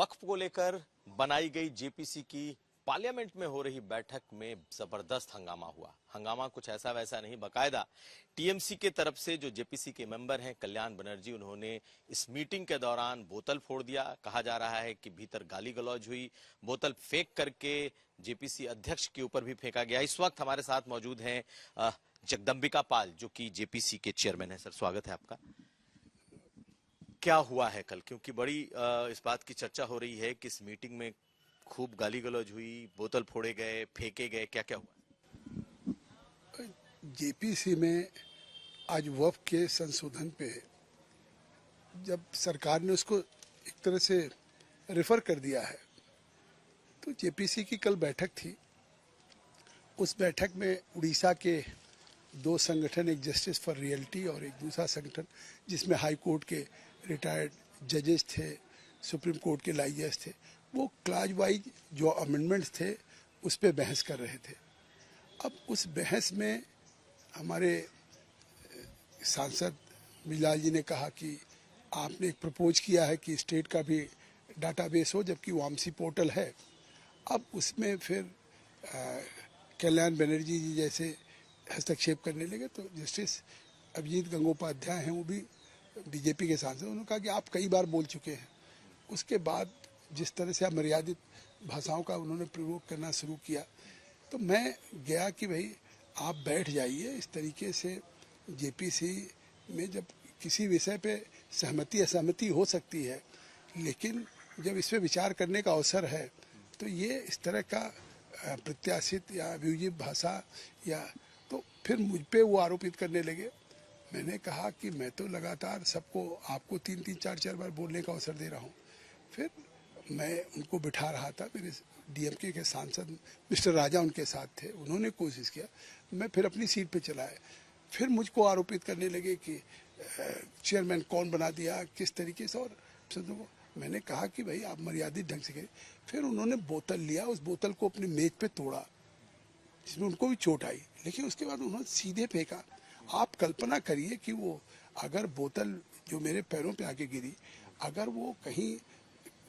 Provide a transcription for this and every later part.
वक्फ को लेकर बनाई गई जेपीसी की पार्लियामेंट में हो रही बैठक में जबरदस्त हंगामा हुआ। हंगामा कुछ ऐसा वैसा नहीं, बकायदा टीएमसी के तरफ से जो जेपीसी के मेंबर हैं कल्याण बनर्जी, उन्होंने इस मीटिंग के दौरान बोतल फोड़ दिया। कहा जा रहा है कि भीतर गाली गलौज हुई, बोतल फेंक करके जेपीसी अध्यक्ष के ऊपर भी फेंका गया। इस वक्त हमारे साथ मौजूद हैं जगदंबिका पाल, जो कि जेपीसी के चेयरमैन है। सर, स्वागत है आपका। क्या हुआ है कल, क्योंकि बड़ी इस बात की चर्चा हो रही है कि इस मीटिंग में खूब गाली गलौज हुई, बोतल फोड़े गए, फेंके गए, क्या क्या हुआ? जेपीसी में आज वक्फ के संशोधन पे जब सरकार ने उसको एक तरह से रेफर कर दिया है, तो जेपीसी की कल बैठक थी। उस बैठक में उड़ीसा के दो संगठन, एक जस्टिस फॉर रियलिटी और एक दूसरा संगठन जिसमें हाई कोर्ट के रिटायर्ड जजेस थे, सुप्रीम कोर्ट के लाई जज थे, वो क्लाज वाइज जो अमेंडमेंट्स थे उस पर बहस कर रहे थे। अब उस बहस में हमारे सांसद मिलाल जी ने कहा कि आपने एक प्रपोज किया है कि स्टेट का भी डाटाबेस हो, जबकि वामसी पोर्टल है। अब उसमें फिर कल्याण बनर्जी जी जैसे हस्तक्षेप करने लगे, तो जस्टिस अभिजीत गंगोपाध्याय हैं, वो भी बीजेपी के सांसद, उन्होंने कहा कि आप कई बार बोल चुके हैं। उसके बाद जिस तरह से अमर्यादित भाषाओं का उन्होंने प्रयोग करना शुरू किया, तो मैं गया कि भाई आप बैठ जाइए। इस तरीके से जेपीसी में जब किसी विषय पे सहमति असहमति हो सकती है, लेकिन जब इस पर विचार करने का अवसर है, तो ये इस तरह का प्रत्याशित या अभियोजित भाषा या तो फिर मुझ पे वो आरोपित करने लगे। मैंने कहा कि मैं तो लगातार सबको, आपको 3-3, 4-4 बार बोलने का अवसर दे रहा हूँ। फिर मैं उनको बिठा रहा था, मेरे डीएमके के सांसद मिस्टर राजा उनके साथ थे, उन्होंने कोशिश किया, मैं फिर अपनी सीट पे चला है। फिर मुझको आरोपित करने लगे कि चेयरमैन कौन बना दिया, किस तरीके से, और मैंने कहा कि भाई आप मर्यादित ढंग से करें। फिर उन्होंने बोतल लिया, उस बोतल को अपनी मेज पे तोड़ा, जिसमें उनको भी चोट आई, लेकिन उसके बाद उन्होंने सीधे फेंका। आप कल्पना करिए कि वो अगर बोतल जो मेरे पैरों पे आके गिरी, अगर वो कहीं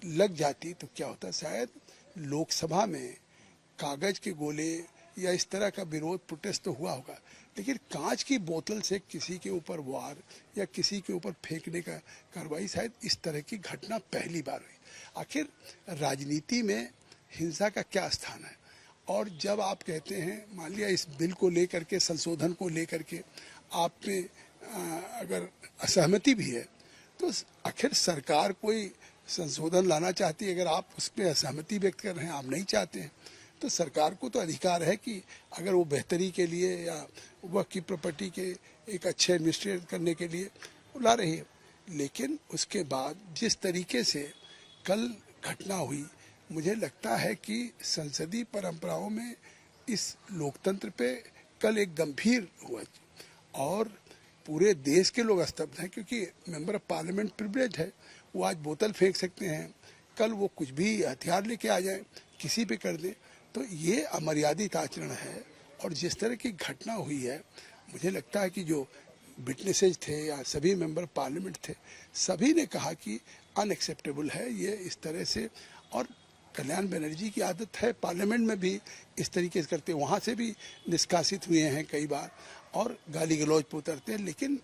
लग जाती तो क्या होता। शायद लोकसभा में कागज के गोले या इस तरह का विरोध प्रोटेस्ट तो हुआ होगा, लेकिन कांच की बोतल से किसी के ऊपर वार या किसी के ऊपर फेंकने का कार्रवाई, शायद इस तरह की घटना पहली बार हुई। आखिर राजनीति में हिंसा का क्या स्थान है? और जब आप कहते हैं, मान लिया इस बिल को लेकर के, संशोधन को लेकर के आप में अगर असहमति भी है, तो आखिर सरकार कोई संशोधन लाना चाहती है, अगर आप उस पर असहमति व्यक्त कर रहे हैं, आप नहीं चाहते हैं, तो सरकार को तो अधिकार है कि अगर वो बेहतरी के लिए या वक्फ की प्रॉपर्टी के एक अच्छे एडमिनिस्ट्रेट करने के लिए वो ला रही है। लेकिन उसके बाद जिस तरीके से कल घटना हुई, मुझे लगता है कि संसदीय परंपराओं में इस लोकतंत्र पे कल एक गंभीर हुआ, और पूरे देश के लोग स्तब्ध हैं, क्योंकि मेंबर ऑफ पार्लियामेंट प्रिविलेज है, वो आज बोतल फेंक सकते हैं, कल वो कुछ भी हथियार लेके आ जाए, किसी पे कर दें। तो ये अमर्यादित आचरण है। और जिस तरह की घटना हुई है, मुझे लगता है कि जो विटनेसेज थे या सभी मेंबर पार्लियामेंट थे, सभी ने कहा कि अनएक्सेप्टेबल है ये इस तरह से। और कल्याण बनर्जी की आदत है पार्लियामेंट में भी इस तरीके से करते, वहाँ से भी निष्कासित हुए हैं कई बार और गाली गलौज पे उतरते हैं। लेकिन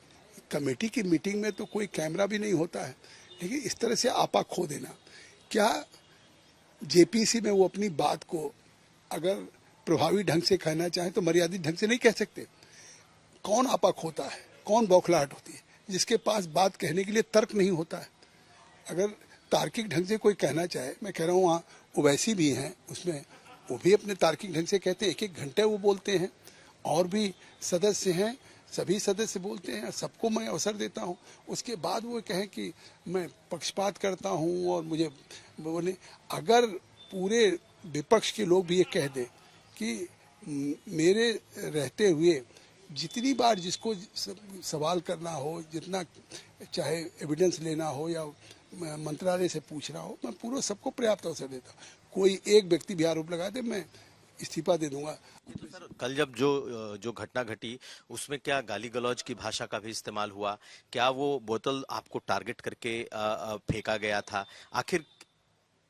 कमेटी की मीटिंग में तो कोई कैमरा भी नहीं होता है, लेकिन इस तरह से आपा खो देना, क्या जेपीसी में वो अपनी बात को अगर प्रभावी ढंग से कहना चाहें तो मर्यादित ढंग से नहीं कह सकते? कौन आपा खोता है, कौन बौखलाहट होती है? जिसके पास बात कहने के लिए तर्क नहीं होता है। अगर तार्किक ढंग से कोई कहना चाहे, मैं कह रहा हूँ वहाँ ओवैसी भी हैं, उसमें वो भी अपने तार्किक ढंग से कहते हैं, 1-1 घंटे वो बोलते हैं, और भी सदस्य हैं, सभी सदस्य बोलते हैं, सबको मैं अवसर देता हूँ। उसके बाद वो कहें कि मैं पक्षपात करता हूँ और मुझे बोले, अगर पूरे विपक्ष के लोग भी ये कह दें कि मेरे रहते हुए जितनी बार जिसको सवाल करना हो, जितना चाहे एविडेंस लेना हो या मंत्रालय से पूछना हो, मैं पूरा सबको पर्याप्त अवसर देता हूँ। कोई एक व्यक्ति भी आरोप लगा दे, मैं इस्तीफा दे दूंगा। तो सर, कल जब जो घटना घटी, उसमें क्या गाली गलौज की भाषा का भी इस्तेमाल हुआ? क्या वो बोतल आपको टारगेट करके फेंका गया था? आखिर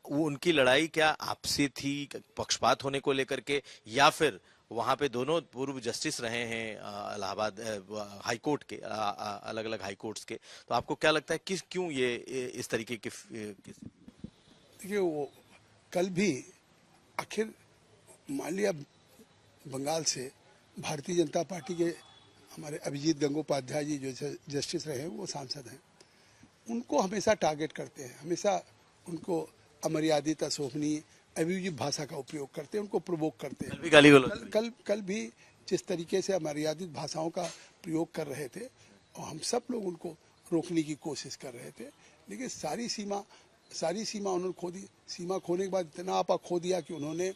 वो उनकी लड़ाई क्या आपसे थी, पक्षपात होने को लेकर के, या फिर वहां पे दोनों पूर्व जस्टिस रहे हैं इलाहाबाद हाई कोर्ट के, अलग अलग हाई कोर्ट्स के, तो आपको क्या लगता है किस क्यों ये इस तरीके के देखिए वो कल भी आखिर मान लिया बंगाल से भारतीय जनता पार्टी के हमारे अभिजीत गंगोपाध्याय जी जो जस्टिस रहे हैं वो सांसद हैं, उनको हमेशा टारगेट करते हैं, हमेशा उनको अमर्यादित अशोभनीय अभिजीत भाषा का उपयोग करते हैं, उनको प्रोवोक करते हैं। कल भी गाली गलौज कल भी जिस तरीके से अमर्यादित भाषाओं का प्रयोग कर रहे थे और हम सब लोग उनको रोकने की कोशिश कर रहे थे, लेकिन सारी सीमा उन्होंने खो दी। सीमा खोने के बाद इतना आपा खो दिया कि उन्होंने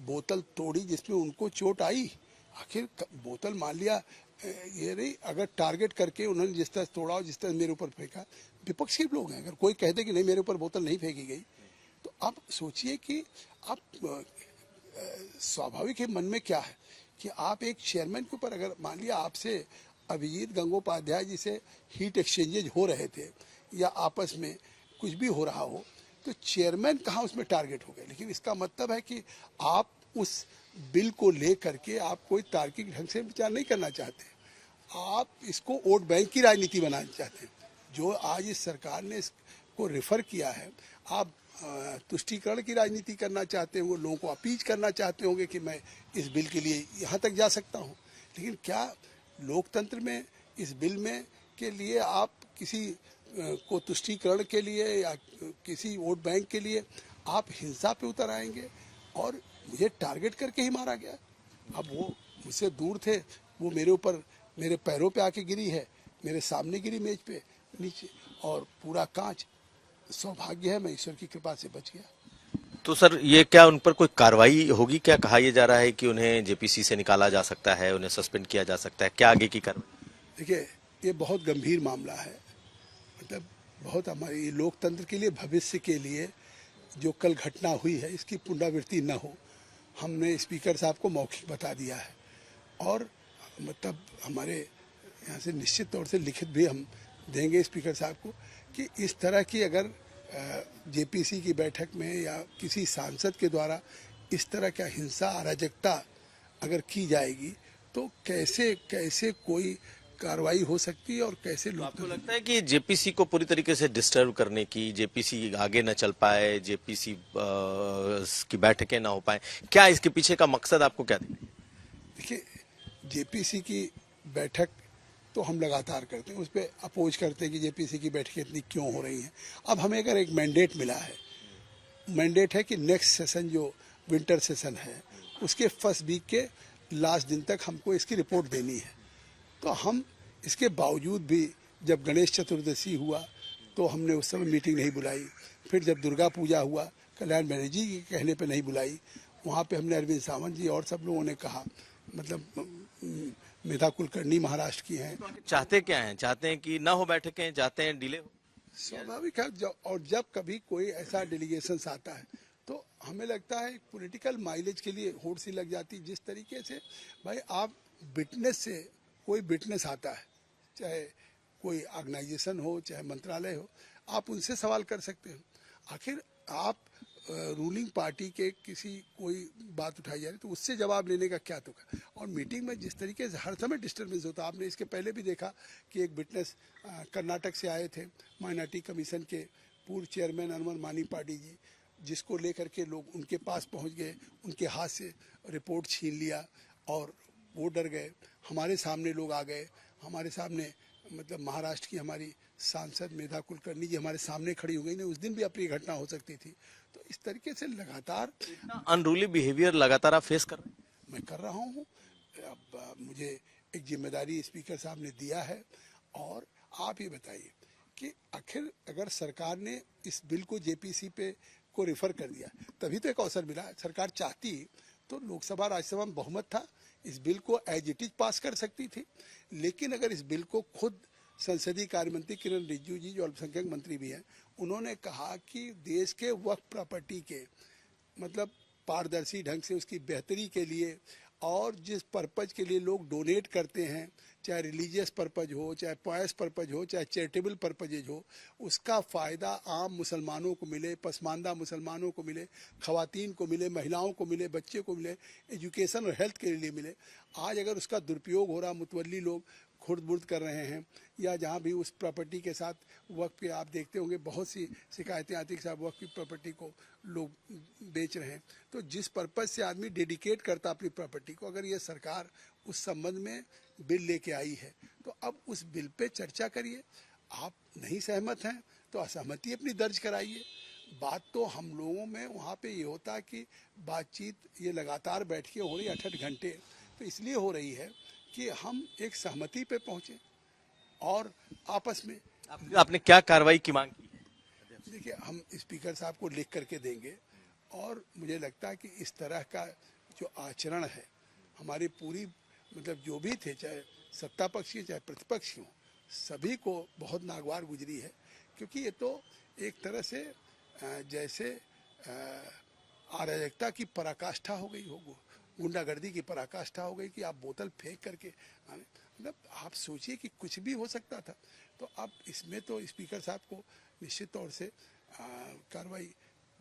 बोतल तोड़ी जिसमें उनको चोट आई। आखिर बोतल मान लिया ये रही, अगर टारगेट करके उन्होंने जिस तरह तोड़ा और जिस तरह मेरे ऊपर फेंका, विपक्ष के लोग हैं, अगर कोई कहते कि नहीं मेरे ऊपर बोतल नहीं फेंकी गई, तो आप सोचिए कि आप स्वाभाविक है मन में क्या है कि आप एक चेयरमैन के ऊपर अगर मान लिया आपसे अभिजीत गंगोपाध्याय जी से हीट एक्सचेंजेज हो रहे थे या आपस में कुछ भी हो रहा हो, तो चेयरमैन कहाँ उसमें टारगेट हो गए। लेकिन इसका मतलब है कि आप उस बिल को ले करके आप कोई तार्किक ढंग से विचार नहीं करना चाहते, आप इसको वोट बैंक की राजनीति बनाना चाहते हैं। जो आज इस सरकार ने इसको रेफर किया है, आप तुष्टीकरण की राजनीति करना चाहते होंगे, लोगों को अपीज करना चाहते होंगे कि मैं इस बिल के लिए यहाँ तक जा सकता हूँ। लेकिन क्या लोकतंत्र में इस बिल में के लिए आप किसी को तुष्टीकरण के लिए या किसी वोट बैंक के लिए आप हिंसा पे उतर आएंगे? और मुझे टारगेट करके ही मारा गया। अब वो मुझसे दूर थे, वो मेरे ऊपर मेरे पैरों पे आके गिरी है, मेरे सामने गिरी मेज पे नीचे, और पूरा कांच। सौभाग्य है मैं ईश्वर की कृपा से बच गया। तो सर ये क्या उन पर कोई कार्रवाई होगी? क्या कहा यह जा रहा है कि उन्हें जेपीसी से निकाला जा सकता है, उन्हें सस्पेंड किया जा सकता है, क्या आगे की कार्रवाई? देखिए ये बहुत गंभीर मामला है, मतलब बहुत हमारे लोकतंत्र के लिए, भविष्य के लिए जो कल घटना हुई है इसकी पुनरावृत्ति न हो, हमने स्पीकर साहब को मौखिक बता दिया है। और मतलब हमारे यहाँ से निश्चित तौर से लिखित भी हम देंगे स्पीकर साहब को कि इस तरह की अगर जेपीसी की बैठक में या किसी सांसद के द्वारा इस तरह का हिंसा अराजकता अगर की जाएगी तो कैसे कैसे कोई कार्रवाई हो सकती है और कैसे लोग। आपको लगता है कि जेपीसी को पूरी तरीके से डिस्टर्ब करने की, जेपीसी आगे न चल पाए, जेपीसी की बैठकें ना हो पाए, क्या इसके पीछे का मकसद आपको क्या दिखता है? देखिए जेपीसी की बैठक तो हम लगातार करते हैं, उस पर अपोज करते हैं कि जेपीसी की बैठकें इतनी क्यों हो रही हैं। अब हमें अगर एक मैंडेट मिला है, मैंडेट है कि नेक्स्ट सेशन जो विंटर सेशन है उसके फर्स्ट वीक के लास्ट दिन तक हमको इसकी रिपोर्ट देनी है। तो हम इसके बावजूद भी जब गणेश चतुर्दशी हुआ तो हमने उस समय मीटिंग नहीं बुलाई, फिर जब दुर्गा पूजा हुआ कल्याण बनर्जी जी के कहने पे नहीं बुलाई, वहाँ पे हमने अरविंद सावंत जी और सब लोगों ने कहा, मतलब मेधा कुलकर्णी महाराष्ट्र की हैं। चाहते क्या हैं? चाहते हैं कि ना हो बैठकें, चाहते हैं डिले हो? स्वाभाविक है, और जब कभी कोई ऐसा डेलीगेशन आता है तो हमें लगता है पॉलिटिकल माइलेज के लिए होड़ सी लग जाती। जिस तरीके से भाई आप विटनेस से, कोई विटनेस आता है, चाहे कोई ऑर्गेनाइजेशन हो चाहे मंत्रालय हो, आप उनसे सवाल कर सकते हो। आखिर आप रूलिंग पार्टी के किसी कोई बात उठाई जा रही तो उससे जवाब लेने का क्या तुक है। और मीटिंग में जिस तरीके से हर समय डिस्टर्बेंस होता, आपने इसके पहले भी देखा कि एक विटनेस कर्नाटक से आए थे, माइनॉरिटी कमीशन के पूर्व चेयरमैन अनवर मानी पाडी जी, जिसको लेकर के लोग उनके पास पहुंच गए, उनके हाथ से रिपोर्ट छीन लिया और वो डर गए। हमारे सामने लोग आ गए, हमारे सामने मतलब महाराष्ट्र की हमारी सांसद मेधा कुलकर्णी जी हमारे सामने खड़ी हो गई। नहीं, उस दिन भी अपनी घटना हो सकती थी। तो इस तरीके से लगातार अनरूली बिहेवियर लगातार आप फेस कर रहे हैं? मैं कर रहा हूँ। अब मुझे एक जिम्मेदारी स्पीकर साहब ने दिया है। और आप ये बताइए कि आखिर अगर सरकार ने इस बिल को जेपीसी पे को रेफर कर दिया तभी तो एक अवसर मिला। सरकार चाहती तो लोकसभा राज्यसभा में बहुमत था, इस बिल को एज इट इज पास कर सकती थी। लेकिन अगर इस बिल को खुद संसदीय कार्य मंत्री किरण रिजिजू जी जो अल्पसंख्यक मंत्री भी हैं, उन्होंने कहा कि देश के वक्फ प्रॉपर्टी के मतलब पारदर्शी ढंग से उसकी बेहतरी के लिए और जिस पर्पज के लिए लोग डोनेट करते हैं, चाहे रिलीजियस पर्पज हो, चाहे पॉयस पर्पज हो, चाहे चैरिटेबल पर्पजेज हो, उसका फ़ायदा आम मुसलमानों को मिले, पसमानदा मुसलमानों को मिले, ख़वातीन को मिले, महिलाओं को मिले, बच्चे को मिले, एजुकेशन और हेल्थ के लिए मिले। आज अगर उसका दुरुपयोग हो रहा, मुतवल्ली लोग खुर्द बुर्द कर रहे हैं, या जहाँ भी उस प्रॉपर्टी के साथ वक्त पे आप देखते होंगे बहुत सी शिकायतें आती कि साहब वक्त की प्रॉपर्टी को लोग बेच रहे हैं। तो जिस पर्पज़ से आदमी डेडिकेट करता अपनी प्रॉपर्टी को, अगर ये सरकार उस संबंध में बिल लेके आई है तो अब उस बिल पे चर्चा करिए। आप नहीं सहमत हैं तो असहमति अपनी दर्ज कराइए। बात तो हम लोगों में वहाँ पे ये होता कि बातचीत ये लगातार बैठ के हो रही 8-8 घंटे, तो इसलिए हो रही है कि हम एक सहमति पे पहुँचे और आपस में। आपने क्या कार्रवाई की मांग की? देखिए, हम स्पीकर साहब को लिख करके देंगे और मुझे लगता है कि इस तरह का जो आचरण है हमारी पूरी मतलब जो भी थे, चाहे सत्ता पक्ष के चाहे प्रतिपक्ष के हों, सभी को बहुत नागवार गुजरी है। क्योंकि ये तो एक तरह से जैसे अराजकता की पराकाष्ठा हो गई हो, गुंडागर्दी की पराकाष्ठा हो गई कि आप बोतल फेंक करके, मतलब आप सोचिए कि कुछ भी हो सकता था। तो अब इसमें तो स्पीकर साहब को निश्चित तौर से कार्रवाई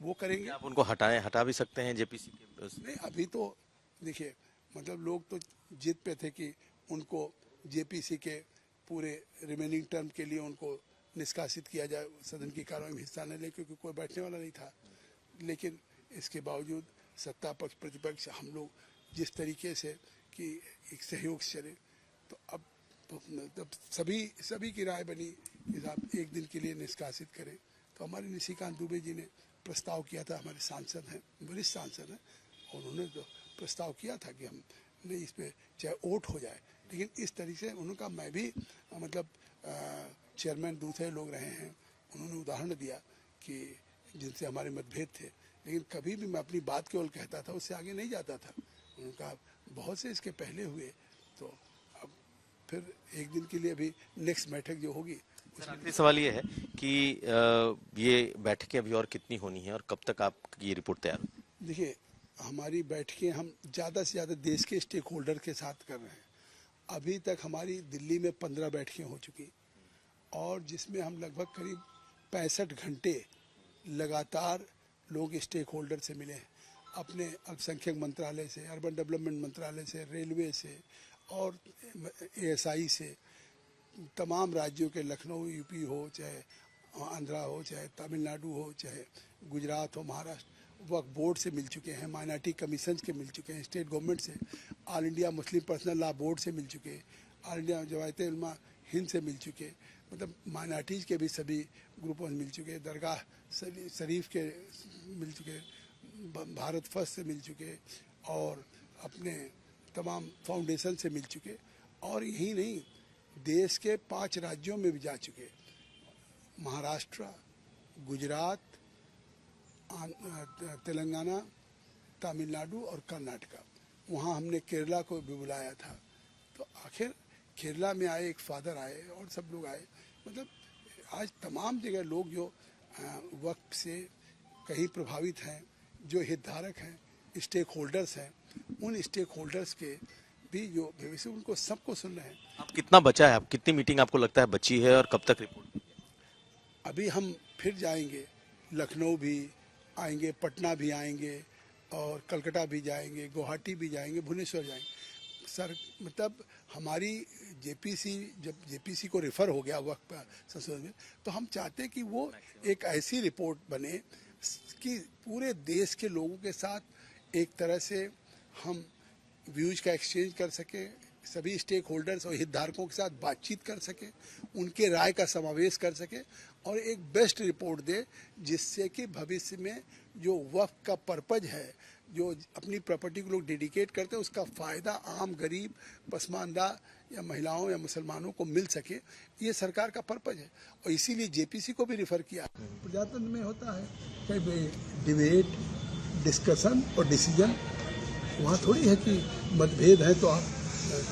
वो करेंगे। आप उनको हटा भी सकते हैं जेपीसी के? नहीं, अभी तो देखिए, मतलब लोग तो जिद पे थे कि उनको जेपीसी के पूरे रिमेनिंग टर्म के लिए उनको निष्कासित किया जाए, सदन की कार्रवाई में हिस्सा न ले, क्योंकि कोई बैठने वाला नहीं था। लेकिन इसके बावजूद सत्ता पक्ष प्रतिपक्ष हम लोग जिस तरीके से कि एक सहयोग से चले, तो अब तो सभी की राय बनी कि साहब एक दिन के लिए निष्कासित करें। तो हमारे निशिकांत दुबे जी ने प्रस्ताव किया था, हमारे सांसद हैं, वरिष्ठ सांसद हैं, और उन्होंने तो प्रस्ताव किया था कि हम नहीं, इस पर चाहे वोट हो जाए। लेकिन इस तरीके से उन्होंने कहा, मैं भी मतलब चेयरमैन दूसरे लोग रहे हैं, उन्होंने उदाहरण दिया कि जिनसे हमारे मतभेद थे, लेकिन कभी भी मैं अपनी बात केवल कहता था, उससे आगे नहीं जाता था। उन्होंने कहा बहुत से इसके पहले हुए, तो अब फिर एक दिन के लिए अभी नेक्स्ट बैठक जो होगी। आखिरी सवाल ये है कि ये बैठकें अभी और कितनी होनी है और कब तक आपकी ये रिपोर्ट तैयार होगी? देखिए, हमारी बैठकें हम ज़्यादा से ज़्यादा देश के स्टेक होल्डर के साथ कर रहे हैं। अभी तक हमारी दिल्ली में 15 बैठकें हो चुकी, और जिसमें हम लगभग करीब 65 घंटे लगातार लोग स्टेक होल्डर से मिले हैं, अपने अल्पसंख्यक मंत्रालय से, अर्बन डेवलपमेंट मंत्रालय से, रेलवे से और ASI से, तमाम राज्यों के, लखनऊ यूपी हो, चाहे आंध्रा हो, चाहे तमिलनाडु हो, चाहे गुजरात हो, महाराष्ट्र, वक्फ बोर्ड से मिल चुके हैं, माइनॉरिटी कमीशन के मिल चुके हैं, स्टेट गवर्नमेंट से, all India Muslim personal law board से मिल चुके, ऑल इंडिया जमायत उलमा हिंद से मिल चुके, मतलब माइनॉरिटीज़ के भी सभी ग्रुपों से मिल चुके, दरगाह शरीफ के मिल चुके, भारत फर्स्ट से मिल चुके, और अपने तमाम फाउंडेशन से मिल चुके, और यही नहीं, देश के 5 राज्यों में भी जा चुके, महाराष्ट्र, गुजरात, तेलंगाना, तमिलनाडु और कर्नाटका। वहाँ हमने केरला को भी बुलाया था। तो आखिर केरला में आए, एक फादर आए और सब लोग आए। मतलब आज तमाम जगह लोग जो वक्त से कहीं प्रभावित हैं, जो हितधारक हैं, स्टेक होल्डर्स हैं, उन स्टेक होल्डर्स के भी जो भविष्य, उनको सबको सुन रहे हैं। अब कितना बचा है? अब कितनी मीटिंग आपको लगता है बची है और कब तक रिपोर्ट? अभी हम फिर जाएंगे, लखनऊ भी आएंगे, पटना भी आएंगे, और कलकत्ता भी जाएंगे, गुवाहाटी भी जाएंगे, भुवनेश्वर जाएंगे। सर मतलब हमारी जेपीसी, जब जेपीसी को रेफर हो गया वक्त संसद में, तो हम चाहते हैं कि वो एक ऐसी रिपोर्ट बने कि पूरे देश के लोगों के साथ एक तरह से हम व्यूज का एक्सचेंज कर सके, सभी स्टेक होल्डर्स और हितधारकों के साथ बातचीत कर सके, उनके राय का समावेश कर सके, और एक बेस्ट रिपोर्ट दे, जिससे कि भविष्य में जो वक्फ का पर्पज है, जो अपनी प्रॉपर्टी को लोग डेडिकेट करते हैं, उसका फ़ायदा आम गरीब, पसमानदा या महिलाओं या मुसलमानों को मिल सके। ये सरकार का पर्पज है, और इसीलिए जेपीसी को भी रिफ़र किया। प्रजातंत्र में होता है कि डिबेट, डिस्कशन और डिसीजन। वहाँ थोड़ी है कि मतभेद है तो आप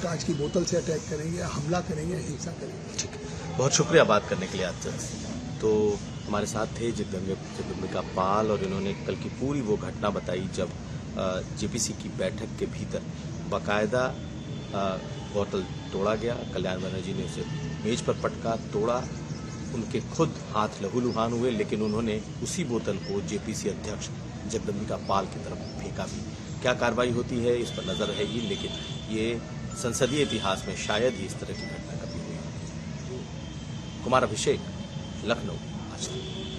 कांच की बोतल से अटैक करेंगे, हमला करेंगे, हिंसा करेंगे। ठीक है, बहुत शुक्रिया बात करने के लिए आपसे। तो हमारे साथ थे जगदम्बिका पाल, और इन्होंने कल की पूरी वो घटना बताई जब जेपीसी की बैठक के भीतर बाकायदा बोतल तोड़ा गया। कल्याण बनर्जी ने उसे मेज पर पटका, तोड़ा। उनके खुद हाथ लहूलुहान हुए, लेकिन उन्होंने उसी बोतल को जेपीसी अध्यक्ष जगदम्बिका पाल की तरफ फेंका भी। क्या कार्रवाई होती है इस पर नजर रहेगी, लेकिन ये संसदीय इतिहास में शायद ही इस तरह की घटना कभी हुई। कुमार अभिषेक, लखनऊ, आज तक।